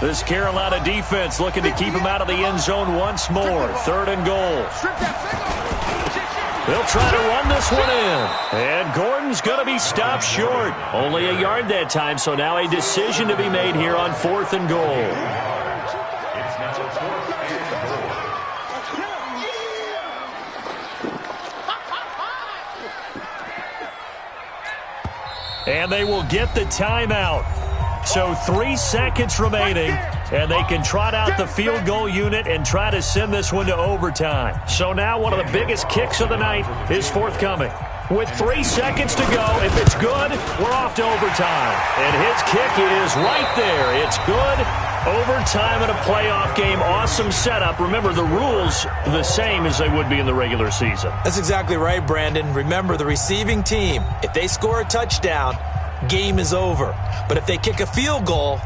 This Carolina defense looking to keep him out of the end zone once more. 3rd and goal. They'll try to run this one in. And Gordon's going to be stopped short. Only a yard that time, so now a decision to be made here on 4th and goal. It's now 4th and goal. And they will get the timeout. So 3 seconds remaining, and they can trot out the field goal unit and try to send this one to overtime. So now one of the biggest kicks of the night is forthcoming. With 3 seconds to go, if it's good, we're off to overtime. And his kick is right there. It's good. Overtime in a playoff game. Awesome setup. Remember, the rules the same as they would be in the regular season. That's exactly right, Brandon. Remember, the receiving team, if they score a touchdown, game is over. But if they kick a field goal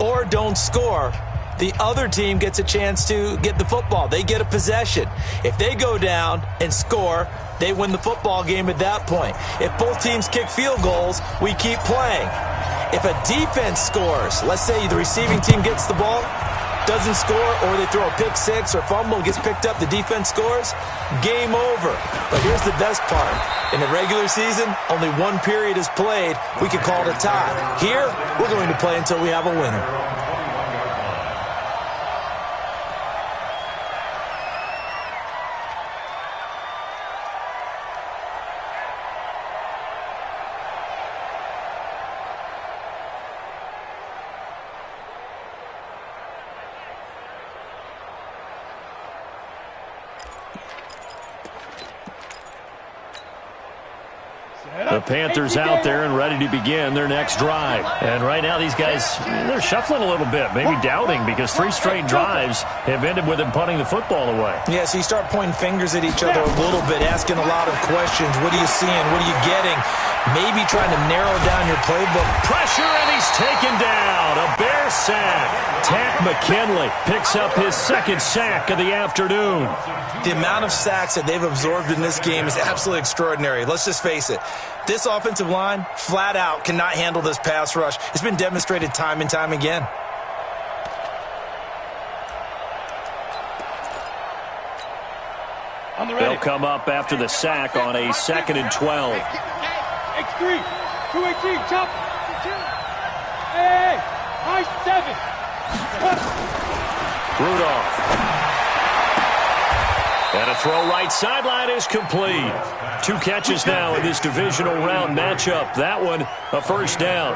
or don't score, the other team gets a chance to get the football. They get a possession. If they go down and score, they win the football game at that point. If both teams kick field goals, we keep playing. If a defense scores, let's say the receiving team gets the ball, doesn't score, or they throw a pick six or fumble, gets picked up, the defense scores, game over. But here's the best part. In the regular season, only one period is played. We could call it a tie. Here, we're going to play until we have a winner. The Panthers out there and ready to begin their next drive. And right now these guys, they're shuffling a little bit, maybe doubting, because 3 straight drives have ended with them punting the football away. Yeah, so you start pointing fingers at each other a little bit, asking a lot of questions. What are you seeing? What are you getting? Maybe trying to narrow down your playbook. Pressure, and he's taken down. A Bear sack. Tack McKinley picks up his 2nd sack of the afternoon. The amount of sacks that they've absorbed in this game is absolutely extraordinary. Let's just face it. This offensive line, flat out, cannot handle this pass rush. It's been demonstrated time and time again. They'll come up after the sack on a 2nd and 12. X3, 218, chop. Hey, high 7. Rudolph. And a throw right sideline is complete. 2 catches now in this divisional round matchup. That one, a 1st down.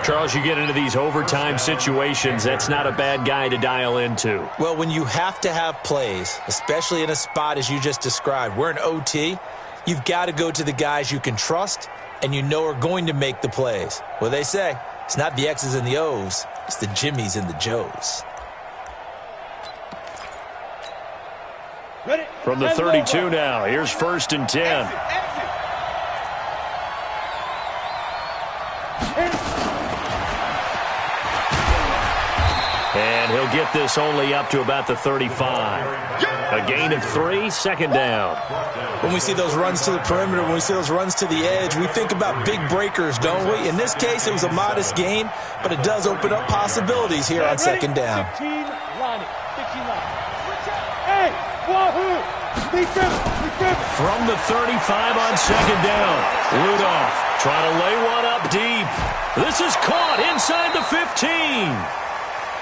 Charles, you get into these overtime situations, that's not a bad guy to dial into. Well, when you have to have plays, especially in a spot as you just described, we're in OT, you've got to go to the guys you can trust and you know are going to make the plays. Well, they say, it's not the X's and the O's, it's the Jimmys and the Joes. From the 32 now, here's 1st and 10. And he'll get this only up to about the 35. A gain of 3, 2nd down. When we see those runs to the perimeter, when we see those runs to the edge, we think about big breakers, don't we? In this case, it was a modest gain, but it does open up possibilities here on 2nd down. 15 line. Hey, wahoo! From the 35 on 2nd down, Rudolph trying to lay one up deep. This is caught inside the 15.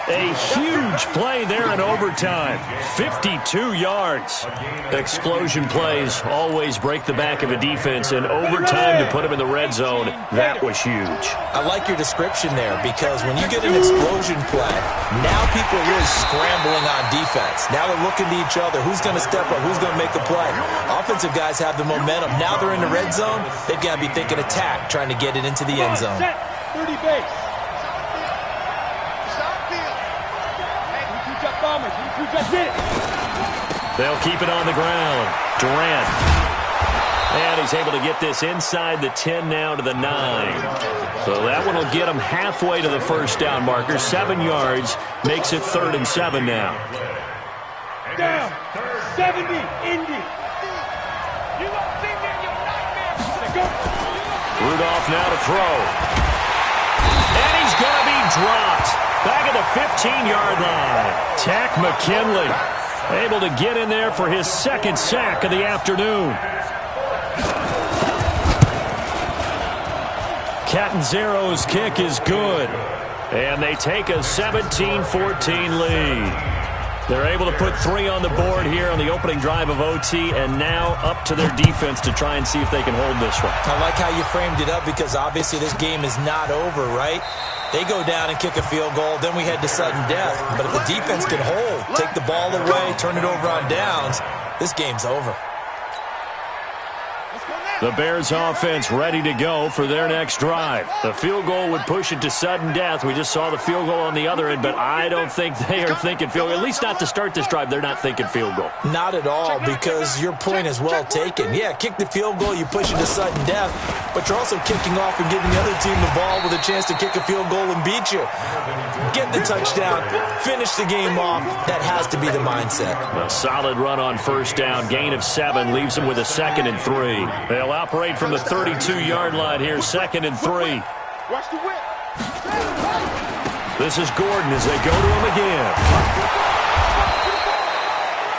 A huge play there in overtime. 52 yards. Explosion plays always break the back of a defense, and overtime to put him in the red zone, that was huge. I like your description there, because when you get an explosion play, now people are really scrambling on defense. Now they're looking to each other. Who's going to step up? Who's going to make a play? Offensive guys have the momentum. Now they're in the red zone. They've got to be thinking attack, trying to get it into the end zone. 30 base. They'll keep it on the ground. Durant. And he's able to get this inside the 10 now to the 9. So that one will get him halfway to the 1st down marker. 7 yards makes it 3rd and 7 now. Down. 70. Indy. You won't see me in your nightmare. Go. Rudolph now to throw. And he's going to be dropped. Back at the 15-yard line. Tack McKinley able to get in there for his second sack of the afternoon. Catanzaro's kick is good. And they take a 17-14 lead. They're able to put 3 on the board here on the opening drive of OT, and now up to their defense to try and see if they can hold this one. I like how you framed it up because obviously this game is not over, right? They go down and kick a field goal, then we head to sudden death. But if the defense can hold, take the ball away, turn it over on downs, this game's over. The Bears offense ready to go for their next drive. The field goal would push it to sudden death. We just saw the field goal on the other end, but I don't think they are thinking field goal. At least not to start this drive. They're not thinking field goal. Not at all, because your point is well taken. Yeah, kick the field goal, you push it to sudden death, but you're also kicking off and giving the other team the ball with a chance to kick a field goal and beat you. Get the touchdown, finish the game off. That has to be the mindset. A solid run on first down. Gain of 7 leaves them with a 2nd and 3. They'll operate from the 32-yard line here, 2nd and 3. Watch the whip. This is Gordon as they go to him again.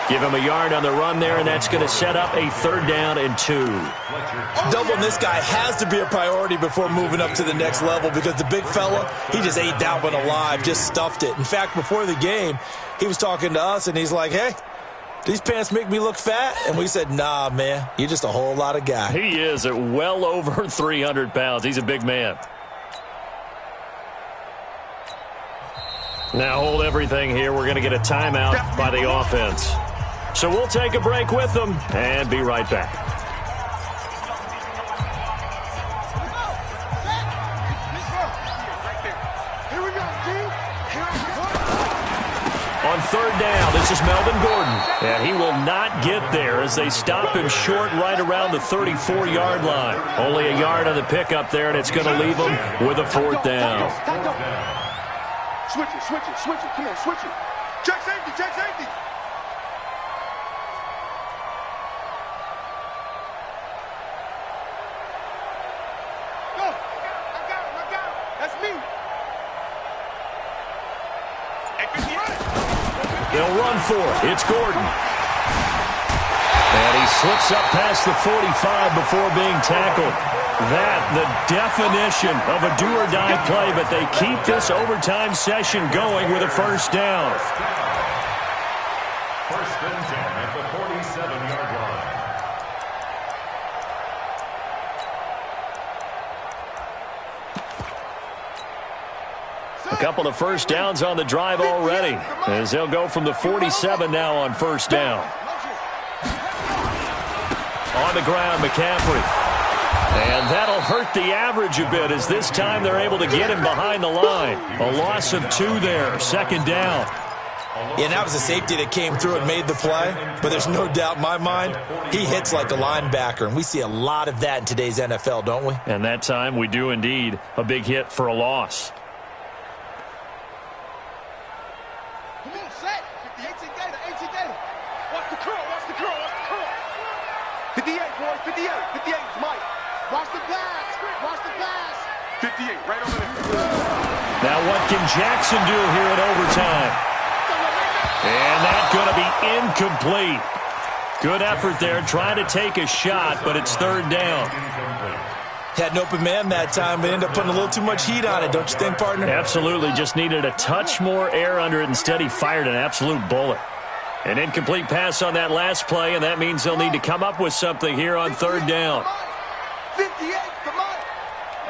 Give him a yard on the run there, and that's going to set up a 3rd down and 2. Doubling this guy has to be a priority before moving up to the next level because the big fella, he just ate that one alive, just stuffed it. In fact, before the game, he was talking to us, and he's like, hey, these pants make me look fat? And we said, nah, man, you're just a whole lot of guy. He is at well over 300 pounds. He's a big man. Now hold everything here. We're going to get a timeout by the offense. So we'll take a break with them and be right back. On 3rd down, this is Melvin Gordon. And he will not get there as they stop him short right around the 34-yard line. Only a yard on the pickup there, and it's going to leave him with a 4th down. Switch it, switch it, switch it. Come on, switch it. Check safety, check safety. Go. I got him. That's me. They'll run for it. It's Gordon. And he slips up past the 45 before being tackled. That, the definition of a do-or-die play, but they keep this overtime session going with a 1st down. 1st and 10 at the 47-yard line. A couple of 1st downs on the drive already, as they'll go from the 47 now on 1st down. On the ground, McCaffrey. And that'll hurt the average a bit as this time they're able to get him behind the line. A loss of 2 there, 2nd down. Yeah, and that was a safety that came through and made the play, but there's no doubt in my mind, he hits like a linebacker, and we see a lot of that in today's NFL, don't we? And that time we do indeed a big hit for a loss. Come on, set. 18 Gator, 18 Gator. Watch the curl, watch the curl, watch the curl. 58, boys, 58, 58 is Mike. Watch the pass, watch the pass. 58, right over there. Now what can Jackson do here in overtime? And that's going to be incomplete. Good effort there, trying to take a shot, but it's 3rd down. Had an open man that time, but ended up putting a little too much heat on it, don't you think, partner? Absolutely, just needed a touch more air under it. Instead, he fired an absolute bullet. An incomplete pass on that last play, and that means they'll need to come up with something here on 3rd down. 58, come on.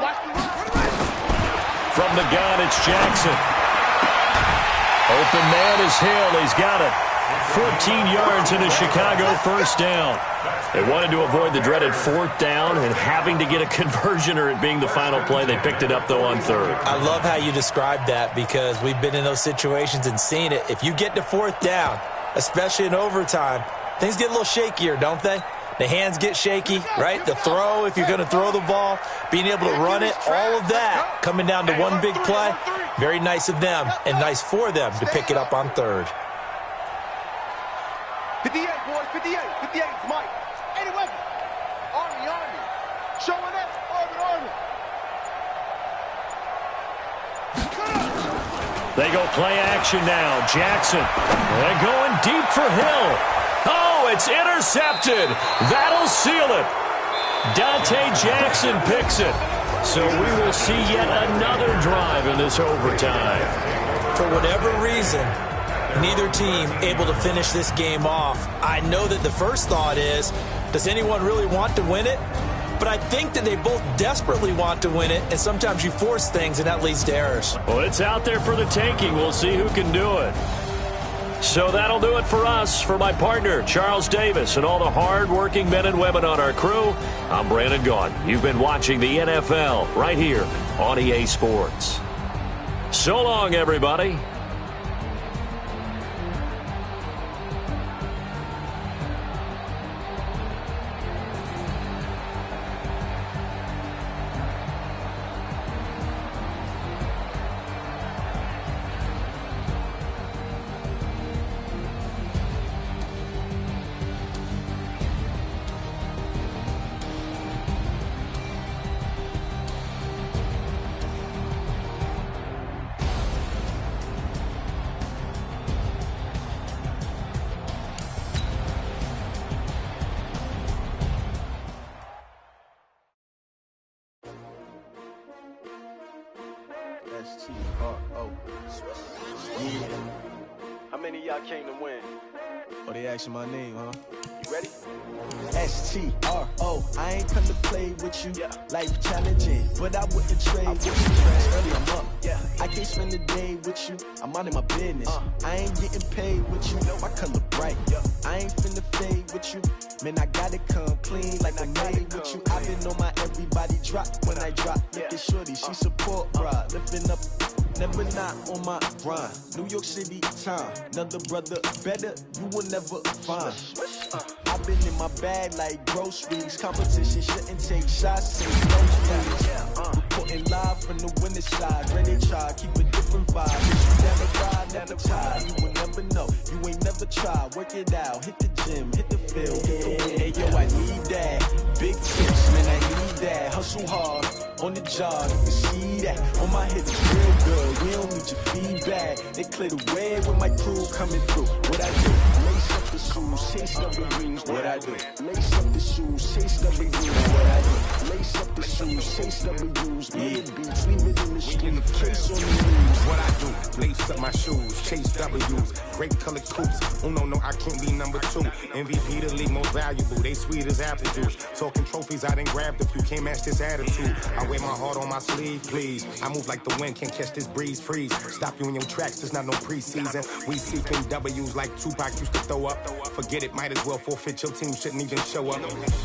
Watch the run. From the gun, it's Jackson. Open man is Hill. He's got it. 14 yards in a Chicago 1st down. They wanted to avoid the dreaded 4th down and having to get a conversion or it being the final play. They picked it up, though, on 3rd. I love how you described that because we've been in those situations and seen it. If you get to 4th down, especially in overtime, things get a little shakier, don't they? The hands get shaky, right? The throw, if you're going to throw the ball, being able to run it, all of that coming down to one big play. Very nice of them and nice for them to pick it up on 3rd. 58, boys, 58, 58 is Mike. 81. Army. Showing up, Army. They go play action now. Jackson. They're going deep for Hill. Oh, it's intercepted. That'll seal it. Dante Jackson picks it. So we will see yet another drive in this overtime. For whatever reason, neither team able to finish this game off. I know that the first thought is, does anyone really want to win it? But I think that they both desperately want to win it, and sometimes you force things, and that leads to errors. Well, it's out there for the taking. We'll see who can do it. So that'll do it for us. For my partner, Charles Davis, and all the hard-working men and women on our crew, I'm Brandon Gaudin. You've been watching the NFL right here on EA Sports. So long, everybody. S-T-R-O. Yeah. How many of y'all came to win? Oh, they asking my name, huh? You ready? S-T-R-O. I ain't come to play with you. Yeah. Life challenging, but I wouldn't trade with you. Early I'm up. Yeah. I can't spend the day with you. I'm minding my business. I ain't getting paid with you. My color bright. Yeah. I ain't finna fade with you. Man, I gotta come clean like I made with you. I've been on my everybody drop when I drop. Look at shorty, she support, bruh. Lifting up, never not on my grind. New York City time, another brother better, you will never find. I've been in my bag like groceries. Competition shouldn't take shots, take groceries. Reporting live from the winning side. Ready to try, keep a different vibe. You never ride, never tie. You will never know, you ain't never try. Work it out, hit the gym, hit the field. Hey yo, I need that. Big tips, man, I need that. Hustle hard, on the job, you can see that. On my hip, it's real good. We don't need your feedback. They clear the way with my crew coming through. What I do? Lace up the shoes, chase up the rings. What I do? Lace up the shoes, chase up the rings. What I do? Lace up the shoes, chase up the rings. Yeah, beats, leave it in the street. Case on the news. What I do? Lace up my shoes, chase W's. Great colored coops. Oh no, I can't be number 2. MVP the league, most valuable. They sweet as apple juice. Talking trophies, I done grabbed a few. Can't match this attitude. I wear my heart on my sleeve, please. I move like the wind, can't catch this breeze, freeze. Stop you in your tracks, there's not no preseason. We seeking W's like Tupac used to throw up. Forget it, might as well forfeit. Your team shouldn't even show up.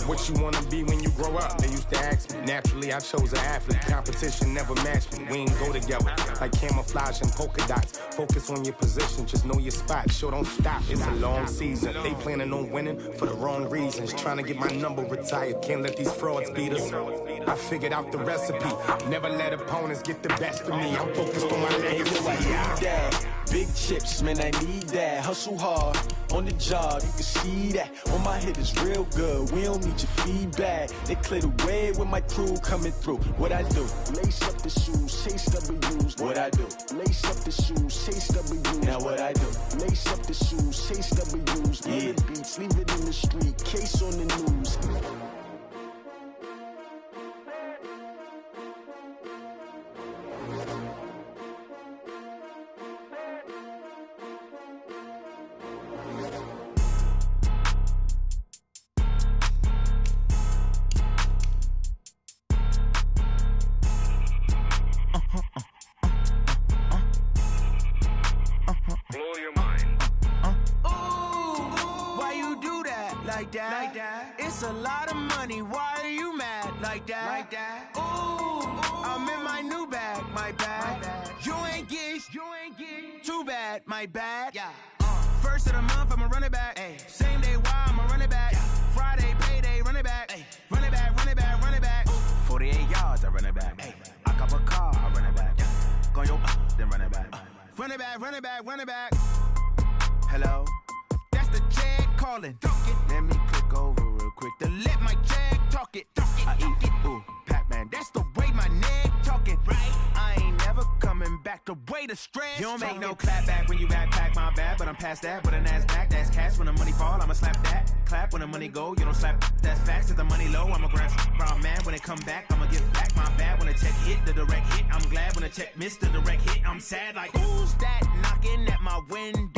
What you wanna be when you grow up? They used to ask me. Naturally, I chose an athlete. Competition never matched me. We ain't go together. Like camouflage and polka dots. Focus on your position, just know your spot. Sure, don't stop. It's a long season. They planning on winning for the wrong reasons. Trying to get my number retired. Can't let these frauds beat us. I figured out the recipe. Never let opponents get the best of me. I'm focused on my legacy. I need that. Big chips, man, I need that. Hustle hard, on the job, you can see that. On my hit is real good, we don't need your feedback. They clear the way with my crew coming through. What I do? Lace up the shoes, chase W's. What I do? Lace up the shoes, chase W's. Now what I do? Lace up the shoes, chase W's. Yeah, beats, leave it in the street, case on the news. Like that. It's a lot of money. Why are you mad like that? Ooh, I'm in my new bag, my bag. You ain't get too bad, my bad. Yeah. First of the month, I'ma run it back. Ay. Same day, why I'ma run it back. Friday, payday, run it back. Ay. Run it back, run it back, run it back. 48 yards, I run it back. Ay. I cop a car, I run it back. Go yo, then run it back. Run it back, run it back, run it back. Hello? That's the jag calling. Let me click over real quick to let my jag talk it. I eat it, ooh, Pac-Man. That's the way my neck talking. Right? I ain't never coming back the way way to stress. You don't make no clap back when you backpack, my bad, but I'm past that. But a NASDAQ, that's cash. When the money fall, I'ma slap that. Clap when the money go, you don't slap. That's facts. If the money low, I'ma grab brown man. When it come back, I'ma give back my bad. When the check hit, the direct hit, I'm glad. When the check missed the direct hit, I'm sad like, who's that knocking at my window?